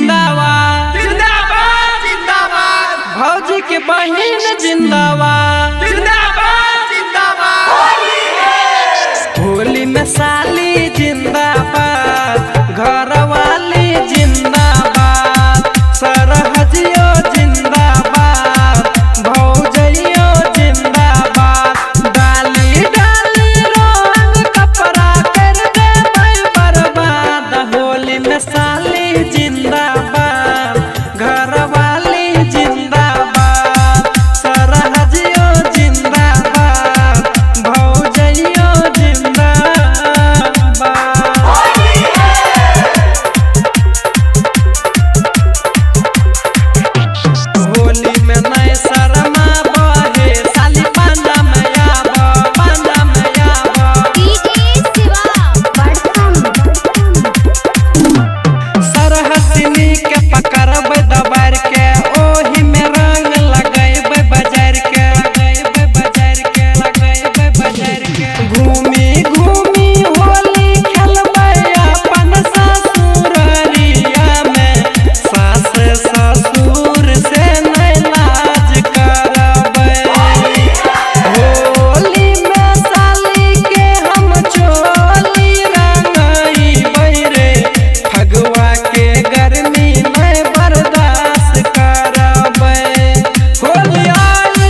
जिंदाबाद जिंदाबाद जिंदाबाद। भौजी के बहिन जिंदाबाद जिंदाबाद जिंदाबाद। होली में साली जिंदाबाद, घर वाली जिंदाबाद, सरहजियो जिंदाबाद, भौजइयो जिंदाबाद। डाली डाली रंग कपड़ा कर दे बर्बाद। होली में साली जिंदाबाद, घर वाली जिंदाबाद, सरहजियो जिंदाबाद, भौजइयो जिंदाबाद। होली में नए शर्मा बहे, साली पाना में आवा, पाना में आवा। सरहसिनी के पकड़बै दबार के, ओही में रंग लगैबै बाजार के, लगैबै बाजार के, लगैबै बाजार के। घूमी घूमी होली खेलबै अपन ससुररिया में, सास ससुर से नहीं लाज करबै। होली में साली के हम चोली रंगइबै रे, फगुआ के गर्मी नहीं बर्दाश्त करबै। होली आई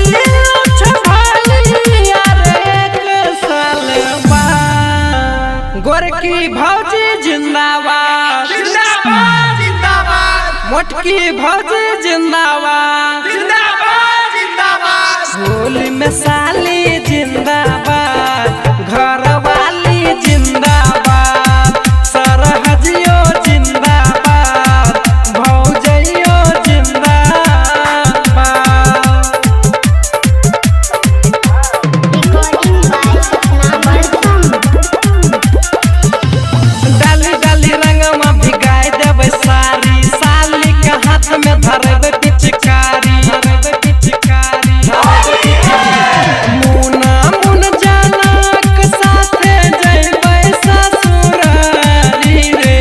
छभाली यार एक साल बाद। गोरकी भौजी जिंदाबाद जिंदाबाद जिंदाबाद। मोटकी भौजी जिंदाबाद। जिंदाबाद जिंदाबाद। होली में साली जिंदाबाद, घर वाली जिंदाबाद, सरहजियो जिंदाबाद, भौजइयो जिंदाबाद। डाली डाली रंगवा भिगाई देबै सारी, साली के हाथ में धरबै पिचकारी, धरबै पिचकारी। मुना मुन जनक साथे जइबै ससुरारी रे,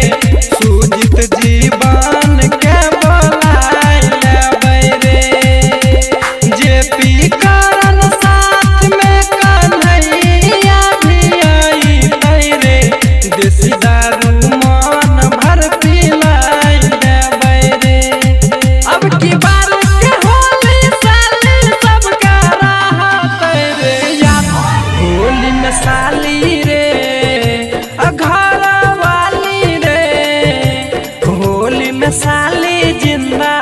सुजित जीवन के बोलाइ लेबै रे। जेपी करण साथ में कन्हैया भी अइतै रे, देसी दारू मन भर पिलाई देबै रे। अब की बार के होली साली सबका रहतै रे याद। होली में साली रे घर वाली रे, होली में साली जिंदा